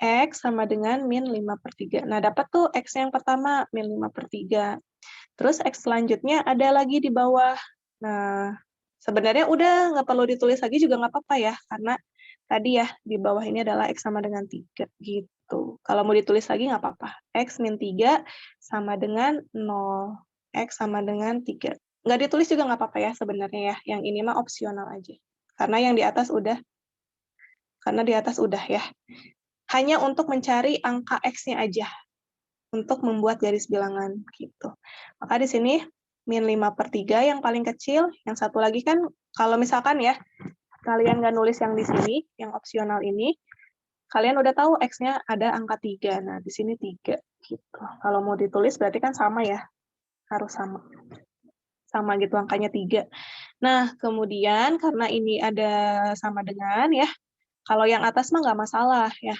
x sama dengan min 5/3. Nah, dapat tuh x yang pertama, min 5/3. Terus x selanjutnya ada lagi di bawah. Nah, sebenarnya udah nggak perlu ditulis lagi juga nggak apa-apa ya, karena tadi ya di bawah ini adalah x sama dengan 3 gitu. Kalau mau ditulis lagi nggak apa-apa. X min 3 sama dengan 0. X sama dengan 3. Nggak ditulis juga nggak apa-apa ya sebenarnya ya. Yang ini mah opsional aja. Karena yang di atas udah. Karena di atas udah ya. Hanya untuk mencari angka x-nya aja. Untuk membuat garis bilangan gitu. Maka di sini min 5/3 yang paling kecil, yang satu lagi kan kalau misalkan ya kalian nggak nulis yang di sini, yang opsional ini, kalian udah tahu x-nya ada angka 3. Nah, di sini 3 gitu. Kalau mau ditulis berarti kan sama ya. Harus sama. Sama gitu angkanya 3. Nah, kemudian karena ini ada sama dengan ya. Kalau yang atas mah nggak masalah ya.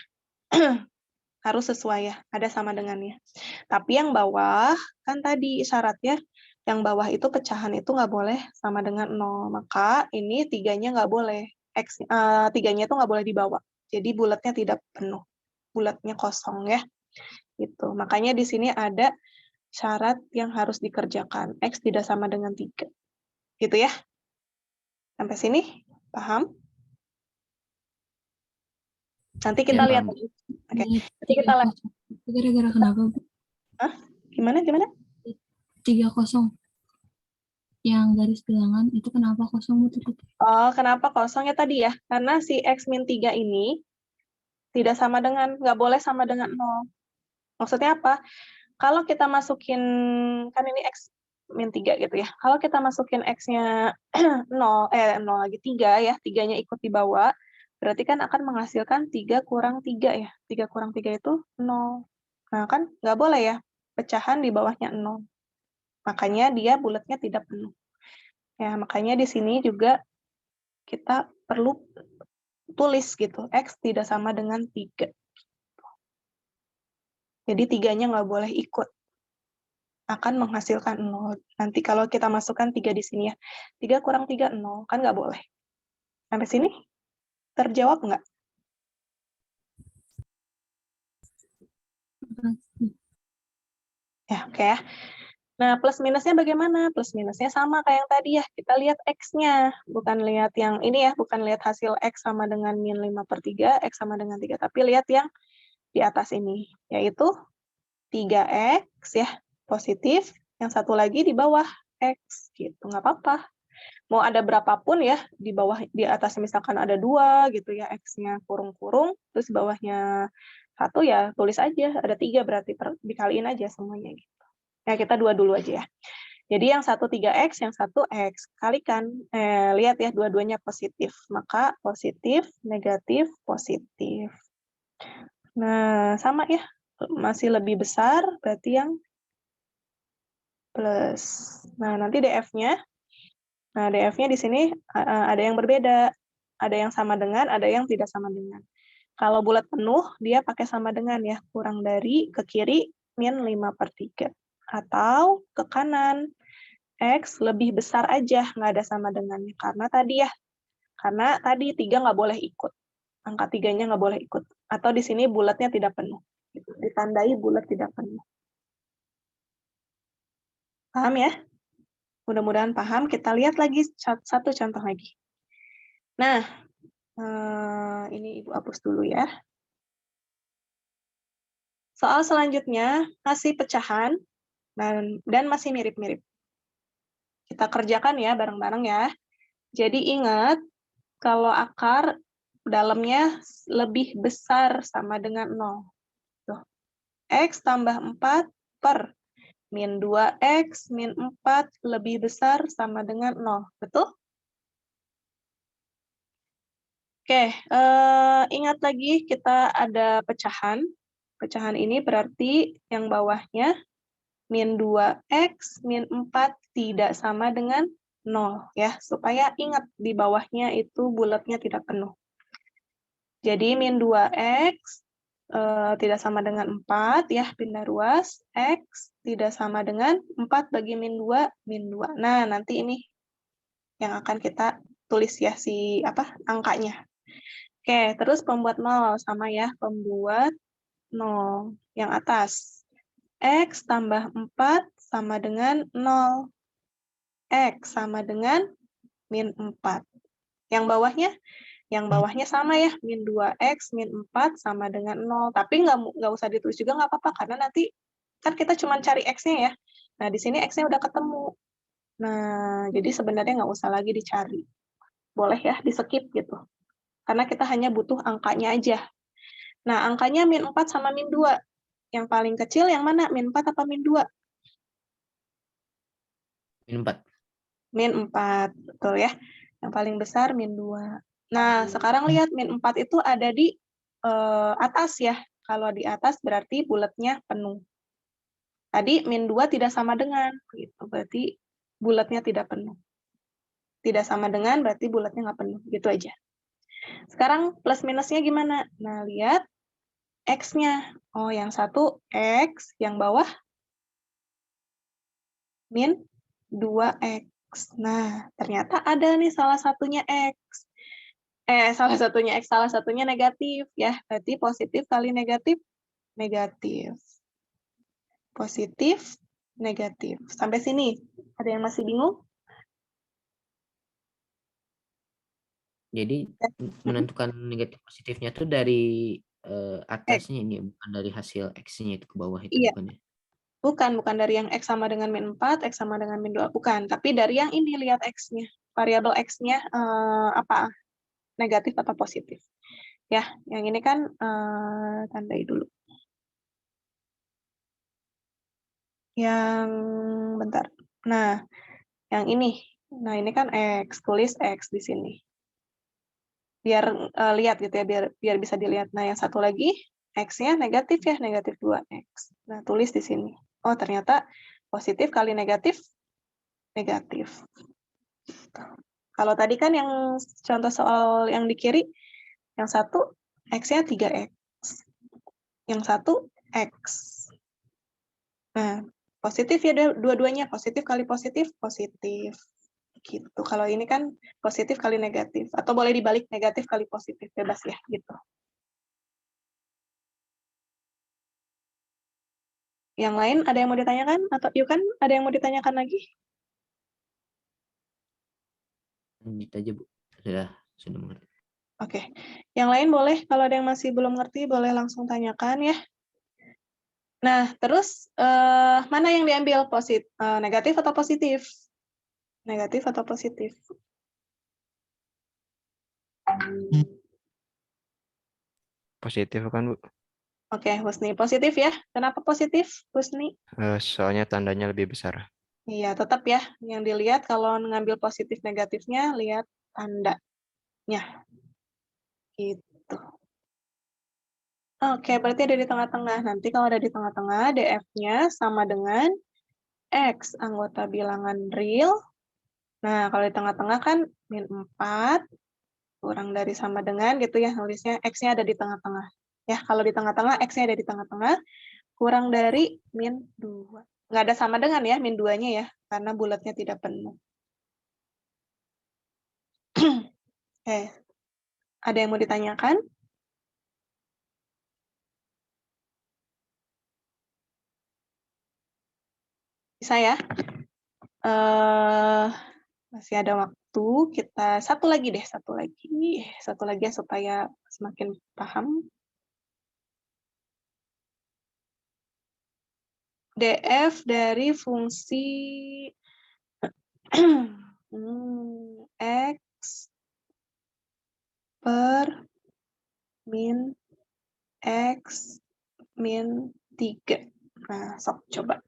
Harus sesuai ya, ada sama dengannya. Tapi yang bawah, kan tadi syaratnya, yang bawah itu pecahan itu nggak boleh sama dengan 0. Maka ini 3-nya nggak boleh. 3-nya itu nggak boleh dibawa. Jadi bulatnya tidak penuh. Bulatnya kosong ya. Gitu. Makanya di sini ada syarat yang harus dikerjakan. X tidak sama dengan 3. Gitu ya. Sampai sini, paham? Nanti kita Ya, lihat. paham. Oke. Iya, Nanti kita lihat. 3-0. Itu gara-gara kenapa, Bu? Gimana? 3-0. Yang garis bilangan itu kenapa kosong, Bu? Oh, kenapa kosongnya tadi ya? Karena si X min 3 ini tidak sama dengan, nggak boleh sama dengan 0. Maksudnya apa? Kalau kita masukin, kan ini X min 3 gitu ya. Kalau kita masukin X-nya 0 lagi 3 ya, 3-nya ikut dibawa, berarti kan akan menghasilkan 3 kurang 3 ya. 3 kurang 3 itu 0. Nah kan nggak boleh ya, pecahan di bawahnya 0. Makanya dia bulatnya tidak penuh. Ya, makanya di sini juga kita perlu tulis gitu, X tidak sama dengan 3. Jadi 3-nya nggak boleh ikut. Akan menghasilkan 0. Nanti kalau kita masukkan 3 di sini ya, 3 kurang 3, 0. Kan nggak boleh. Sampai sini terjawab nggak? Ya, oke ya. Nah, plus minusnya bagaimana? Plus minusnya sama kayak yang tadi ya. Kita lihat X-nya. Bukan lihat yang ini ya, bukan lihat hasil X sama dengan min 5/3, X sama dengan 3. Tapi lihat yang di atas ini, yaitu 3X ya, positif. Yang satu lagi di bawah X, gitu. Nggak apa-apa. Mau ada berapapun ya, di bawah, di atas misalkan ada 2 gitu ya, X-nya kurung-kurung, terus bawahnya 1 ya, tulis aja. Ada 3 berarti, dikaliin aja semuanya gitu. Ya, kita 2 dulu aja ya. Jadi yang satu 3X, yang satu X. Kalikan, lihat ya, dua-duanya positif. Maka positif, negatif, positif. Nah, sama ya. Masih lebih besar, berarti yang plus. Nah, nanti DF-nya. Nah, DF-nya di sini ada yang berbeda. Ada yang sama dengan, ada yang tidak sama dengan. Kalau bulat penuh, dia pakai sama dengan ya. Kurang dari, ke kiri, min 5/3. Atau ke kanan, X lebih besar aja, nggak ada sama dengannya. Karena tadi 3 nggak boleh ikut. Angka 3-nya nggak boleh ikut. Atau di sini bulatnya tidak penuh. Ditandai bulat tidak penuh. Paham ya? Mudah-mudahan paham. Kita lihat lagi satu contoh lagi. Nah, ini Ibu hapus dulu ya. Soal selanjutnya, masih pecahan dan masih mirip-mirip. Kita kerjakan ya bareng-bareng ya. Jadi ingat, kalau akar dalamnya lebih besar sama dengan 0. Tuh. X tambah 4 per min 2X min 4 lebih besar sama dengan 0. Betul? Oke, ingat lagi kita ada pecahan. Pecahan ini berarti yang bawahnya min 2X min 4 tidak sama dengan 0 ya, supaya ingat di bawahnya itu bulatnya tidak penuh. Jadi min 2X tidak sama dengan 4 ya, pindah ruas, X tidak sama dengan 4 bagi min 2, min 2. Nah, nanti ini yang akan kita tulis ya angkanya. Oke, terus pembuat 0 sama ya, pembuat 0 yang atas. X tambah 4 sama dengan 0. X sama dengan min 4. Yang bawahnya? Yang bawahnya sama ya, min 2X, min 4 sama dengan 0. Tapi nggak usah ditulis juga nggak apa-apa, karena nanti kan kita cuma cari X-nya ya. Nah, di sini X-nya udah ketemu. Nah, jadi sebenarnya nggak usah lagi dicari. Boleh ya, di-skip gitu. Karena kita hanya butuh angkanya aja. Nah, angkanya min 4 sama min 2. Yang paling kecil yang mana? Min 4 apa min 2? Min 4. Min 4, betul ya. Yang paling besar min 2. Nah, sekarang lihat min 4 itu ada di atas ya. Kalau di atas berarti bulatnya penuh. Tadi min 2 tidak sama dengan, gitu. Berarti bulatnya tidak penuh. Tidak sama dengan berarti bulatnya nggak penuh. Gitu aja. Sekarang plus minusnya gimana? Nah, lihat X-nya. Oh, yang satu X, yang bawah min 2X. Nah, ternyata ada nih salah satunya X. Salah satunya X, salah satunya negatif ya. Berarti positif kali negatif, negatif. Positif, negatif. Sampai sini, ada yang masih bingung? Jadi menentukan negatif positifnya tuh dari atasnya ini, bukan dari hasil X-nya itu ke bawah itu, Iya. bukan ya? Bukan dari yang X sama dengan min 4, X sama dengan min 2, bukan. Tapi dari yang ini, lihat X-nya. Variabel X-nya apa? Negatif atau positif. Ya, yang ini kan tandai dulu. Yang, bentar. Nah, yang ini. Nah, ini kan X. Tulis X di sini. Biar lihat gitu ya, biar bisa dilihat. Nah, yang satu lagi, X-nya negatif ya, negatif 2X. Nah, tulis di sini. Oh, ternyata positif kali negatif, negatif. Kalau tadi kan yang contoh soal yang di kiri, yang satu X-nya 3X. Yang satu X. Nah, positif ya dua-duanya. Positif kali positif, positif. Gitu. Kalau ini kan positif kali negatif. Atau boleh dibalik negatif kali positif. Bebas ya, gitu. Yang lain ada yang mau ditanyakan? Atau yuk kan ada yang mau ditanyakan lagi? Lanjut aja, Bu. Sudah mengerti. Oke. Yang lain boleh, kalau ada yang masih belum ngerti, boleh langsung tanyakan ya. Nah, terus mana yang diambil? Negatif atau positif? Negatif atau positif? Positif kan, Bu? Oke, Husni. Positif ya. Kenapa positif, Husni? Soalnya tandanya lebih besar. Iya, tetap ya. Yang dilihat kalau ngambil positif negatifnya, lihat tandanya. Gitu. Oke, berarti ada di tengah-tengah. Nanti kalau ada di tengah-tengah, DF-nya sama dengan X, anggota bilangan real. Nah, kalau di tengah-tengah kan min 4, kurang dari sama dengan gitu ya, nulisnya X-nya ada di tengah-tengah. Ya, kalau di tengah-tengah, X-nya ada di tengah-tengah, kurang dari min 2. Nggak ada sama dengan ya, min 2-nya ya, karena bulatnya tidak penuh. Ada yang mau ditanyakan? Bisa ya? Masih ada waktu, kita satu lagi deh, satu lagi ya supaya semakin paham. DF dari fungsi X per min X min 3. Nah, sok coba.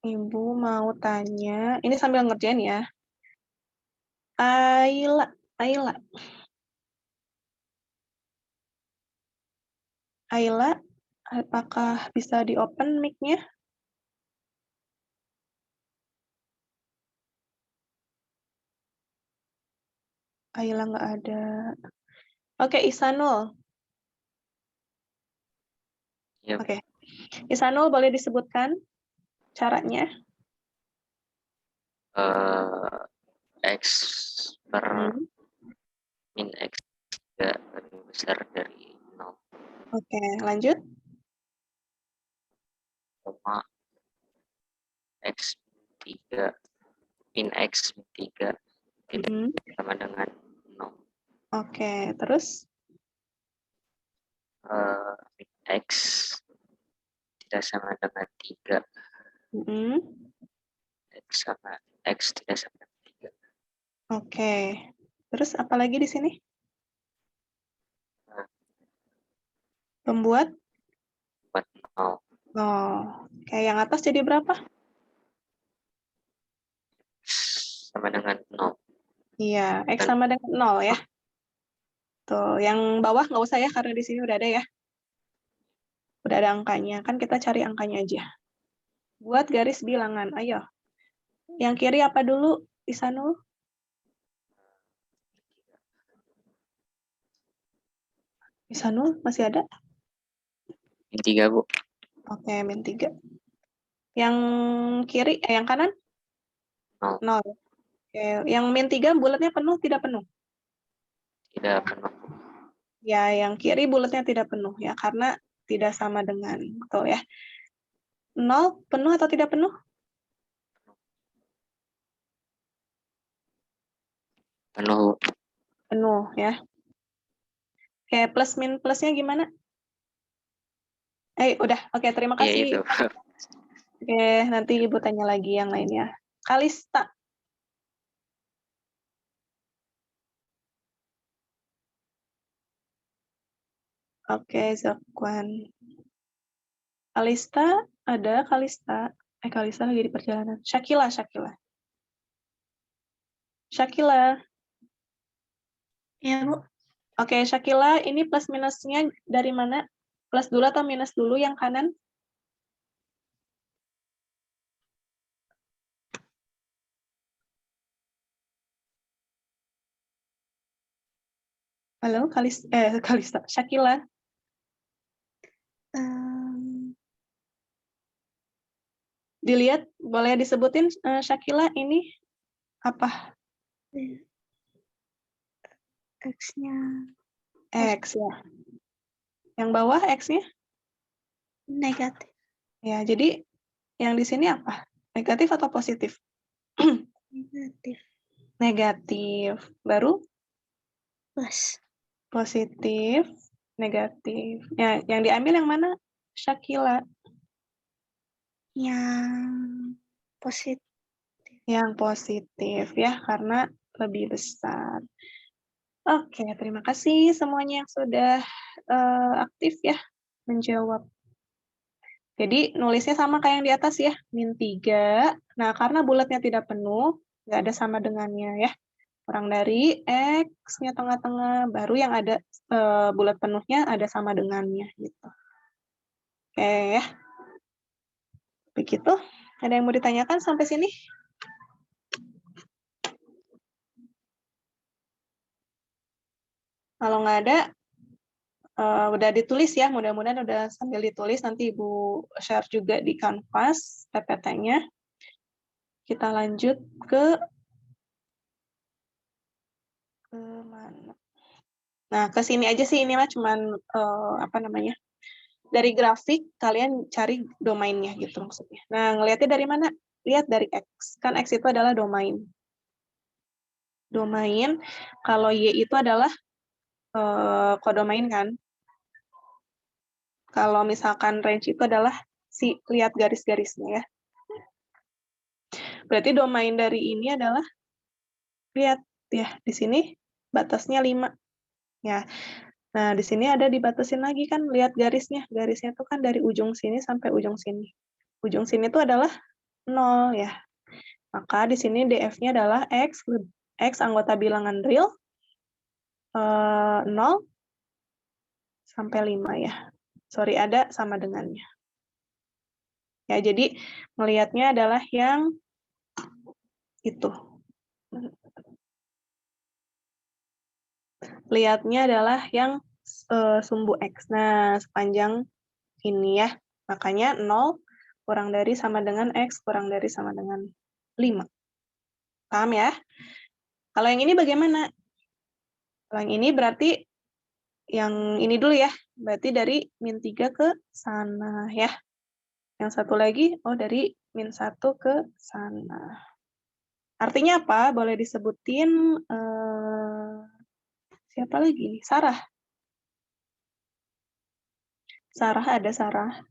Ibu mau tanya, ini sambil ngerjain ya. Ayla. Ayla, apakah bisa di-open mic-nya? Ayla nggak ada. Oke, Isanul. Ya, Oke. Isanul boleh disebutkan caranya? X per min X 3 lebih besar dari 0, Oke, lanjut. X 3 min X min 3 tidak sama dengan 0. Oke, terus? Min X tidak sama dengan 3. X tidak sama dengan 3. Oke. Terus apa lagi di sini? Pembuat 0. Oh, oke, yang atas jadi berapa? Sama dengan 0. Iya, X sama dengan 0 ya. Tuh, yang bawah nggak usah ya, karena di sini udah ada ya. Udah ada angkanya, kan kita cari angkanya aja. Buat garis bilangan, ayo. Yang kiri apa dulu, Isanul? Isanul, masih ada? Min 3, Bu. Oke, min 3. Yang kiri, yang kanan? 0. Oke, yang min 3 bulatnya penuh, tidak penuh? Tidak penuh. Ya, yang kiri bulatnya tidak penuh ya, karena tidak sama dengan, betul ya. 0 penuh atau tidak penuh? Penuh. Penuh ya. Oke, plus min plusnya gimana? Udah. Oke, terima Iya kasih. itu. Oke, nanti Ibu tanya lagi yang lainnya. Kalista. Oke, Zakwan. Kalista, ada Kalista. Kalista lagi di perjalanan. Syakila. Syakila. Ya, Bu. Oke, Syakila, ini plus minusnya dari mana? Plus dulu atau minus dulu yang kanan? Halo, Kalista. Syakila. Dilihat, boleh disebutin Syakila ini apa? X-nya X ya. Yang bawah X-nya? negatif. Ya, jadi yang di sini apa? Negatif atau positif? Negatif. Negatif. Baru? Plus. Positif, negatif. Ya, yang diambil yang mana? Syakila. Yang positif. Yang positif ya, karena lebih besar. Oke, terima kasih semuanya yang sudah aktif ya menjawab. Jadi nulisnya sama kayak yang di atas ya, min 3. Nah, karena bulatnya tidak penuh, nggak ada sama dengannya ya. Kurang dari X-nya tengah-tengah, baru yang ada bulat penuhnya ada sama dengannya gitu. Oke ya. Begitu. Ada yang mau ditanyakan sampai sini? Kalau nggak ada, udah ditulis ya. Mudah-mudahan udah sambil ditulis. Nanti Ibu share juga di Canvas PPT-nya. Kita lanjut ke mana? Nah, ke sini aja sih. Ini mah cuman apa namanya? Dari grafik kalian cari domainnya gitu maksudnya. Nah, ngelihatnya dari mana? Lihat dari X. Kan X itu adalah domain. Domain, kalau Y itu adalah kodomain kan. Kalau misalkan range itu adalah lihat garis-garisnya ya. Berarti domain dari ini adalah, lihat ya, di sini batasnya 5. Ya. Nah, di sini ada dibatasin lagi kan, lihat garisnya. Garisnya itu kan dari ujung sini sampai ujung sini. Ujung sini itu adalah 0 ya. Maka di sini DF-nya adalah X anggota bilangan real 0 sampai 5 ya. Sorry, ada sama dengannya. Ya, jadi melihatnya adalah yang itu. Lihatnya adalah yang sumbu X. Nah, sepanjang ini ya. Makanya 0 kurang dari sama dengan X kurang dari sama dengan 5. Paham ya? Kalau yang ini bagaimana? Kalau yang ini berarti yang ini dulu ya. Berarti dari min 3 ke sana ya. Yang satu lagi, dari min 1 ke sana. Artinya apa? Boleh disebutin siapa lagi? Sarah. Sarah, ada Sarah.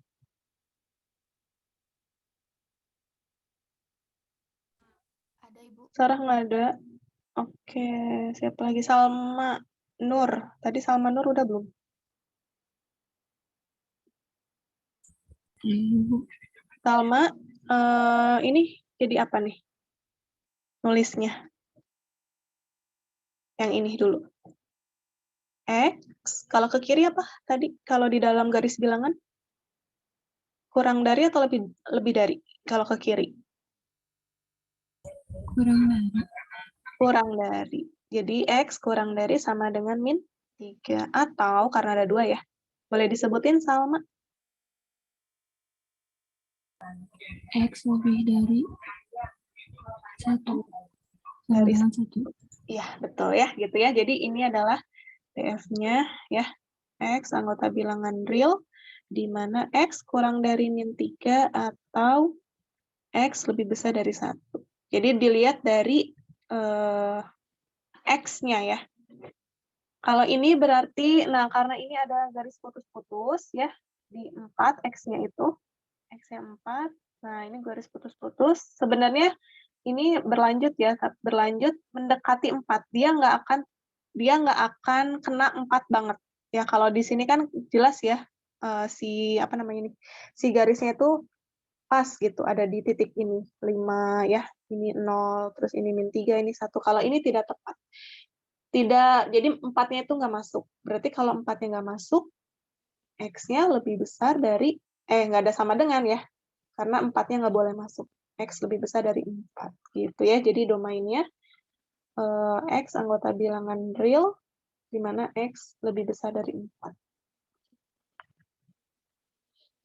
Ada, Ibu. Sarah nggak ada. Oke, siapa lagi? Salma Nur. Tadi Salma Nur udah belum? Salma, ini jadi apa nih? Nulisnya. Yang ini dulu. X, kalau ke kiri apa tadi? Kalau di dalam garis bilangan? Kurang dari atau lebih dari? Kalau ke kiri? Kurang dari. Kurang dari. Jadi X kurang dari sama dengan min 3. Atau, karena ada 2 ya. Boleh disebutin Salma? X lebih dari 1. Sama Dari dengan 1. Iya, betul ya. Gitu ya. Jadi ini adalah DF-nya ya. X anggota bilangan real, di mana X kurang dari min 3 atau X lebih besar dari 1. Jadi dilihat dari X-nya ya. Kalau ini berarti, nah karena ini ada garis putus-putus ya, di 4, X-nya itu. X-nya 4, nah ini garis putus-putus. Sebenarnya ini berlanjut ya, berlanjut mendekati 4. Dia nggak akan kena 4 banget. Ya kalau di sini kan jelas ya, si garisnya itu pas gitu, ada di titik ini 5 ya, ini 0, terus ini -3, ini 1. Kalau ini tidak tepat. Jadi 4-nya itu nggak masuk. Berarti kalau 4-nya nggak masuk, X-nya lebih besar dari, nggak ada sama dengan ya, karena 4-nya nggak boleh masuk. X lebih besar dari 4, gitu ya. Jadi domainnya X anggota bilangan real, di mana X lebih besar dari 4.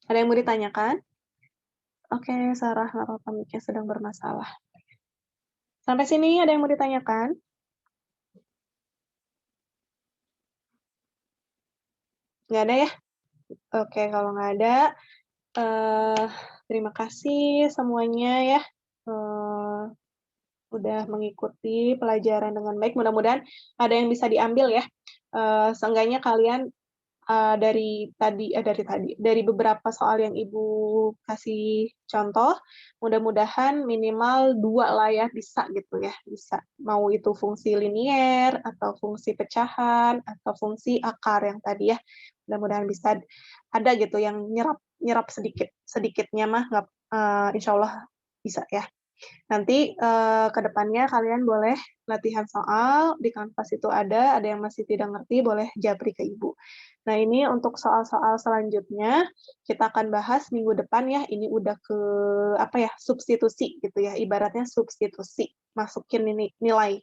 Ada yang mau ditanyakan? Oke, Sarah, nggak apa-apa, mic-nya sedang bermasalah. Sampai sini ada yang mau ditanyakan? Nggak ada ya? Oke, kalau nggak ada, terima kasih semuanya ya. Udah mengikuti pelajaran dengan baik. Mudah-mudahan ada yang bisa diambil ya. Seenggaknya kalian dari beberapa soal yang Ibu kasih contoh, mudah-mudahan minimal 2 lah ya, bisa gitu ya, bisa. Mau itu fungsi linier, atau fungsi pecahan, atau fungsi akar yang tadi ya. Mudah-mudahan bisa ada gitu yang nyerap sedikitnya mah, insya Allah bisa ya. Nanti ke depannya kalian boleh latihan soal, di Canvas itu ada yang masih tidak ngerti boleh japri ke Ibu. Nah ini untuk soal-soal selanjutnya, kita akan bahas minggu depan ya, ini udah ke substitusi gitu ya, ibaratnya substitusi, masukin nilai.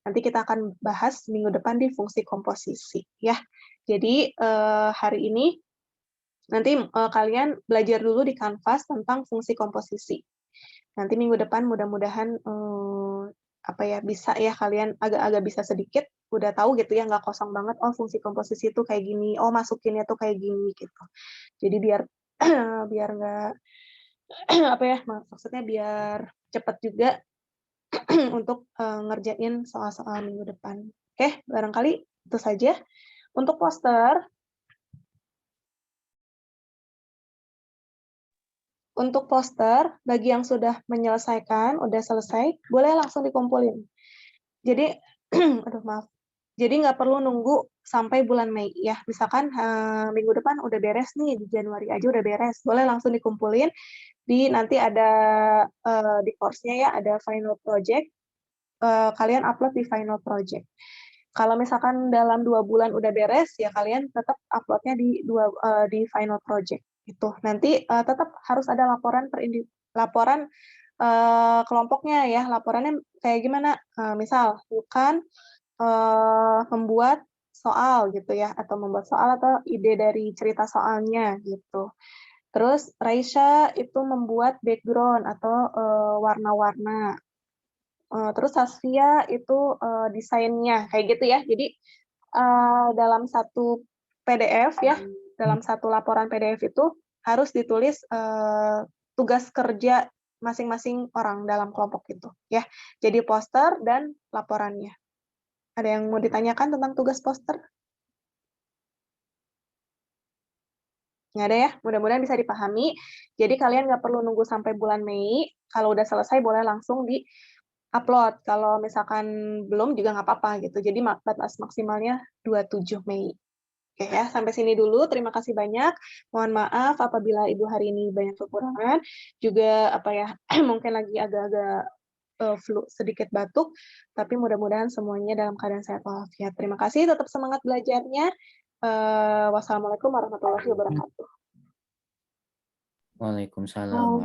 Nanti kita akan bahas minggu depan di fungsi komposisi ya. Jadi hari ini, nanti kalian belajar dulu di Canvas tentang fungsi komposisi. Nanti minggu depan mudah-mudahan bisa ya kalian agak-agak bisa sedikit udah tahu gitu ya, nggak kosong banget, oh fungsi komposisi itu kayak gini, oh masukinnya tuh kayak gini gitu. Jadi biar biar nggak maksudnya biar cepat juga untuk ngerjain soal-soal minggu depan. Oke, barangkali itu saja. Untuk poster, bagi yang sudah menyelesaikan, udah selesai, boleh langsung dikumpulin. Jadi, jadi nggak perlu nunggu sampai bulan Mei ya. Misalkan minggu depan udah beres nih, di Januari aja udah beres, boleh langsung dikumpulin. Nanti ada di course-nya ya, ada final project. Kalian upload di final project. Kalau misalkan dalam 2 bulan udah beres, ya kalian tetap upload-nya di final project. Itu nanti tetap harus ada laporan kelompoknya ya. Laporannya kayak gimana? Misal bukan membuat soal gitu ya, atau membuat soal atau ide dari cerita soalnya gitu. Terus Raisya itu membuat background atau warna-warna. Terus Saskia itu desainnya kayak gitu ya. Jadi dalam satu PDF ya, dalam satu laporan PDF itu harus ditulis tugas kerja masing-masing orang dalam kelompok itu ya. Jadi poster dan laporannya. Ada yang mau ditanyakan tentang tugas poster? Nggak ada ya? Mudah-mudahan bisa dipahami. Jadi kalian nggak perlu nunggu sampai bulan Mei. Kalau udah selesai boleh langsung di-upload. Kalau misalkan belum juga nggak apa-apa gitu. Jadi batas maksimalnya 27 Mei. Oke ya, sampai sini dulu. Terima kasih banyak. Mohon maaf apabila Ibu hari ini banyak kekurangan. Juga mungkin lagi agak-agak flu, sedikit batuk, tapi mudah-mudahan semuanya dalam keadaan sehat walafiat. Terima kasih, tetap semangat belajarnya. Wassalamualaikum warahmatullahi wabarakatuh. Waalaikumsalam.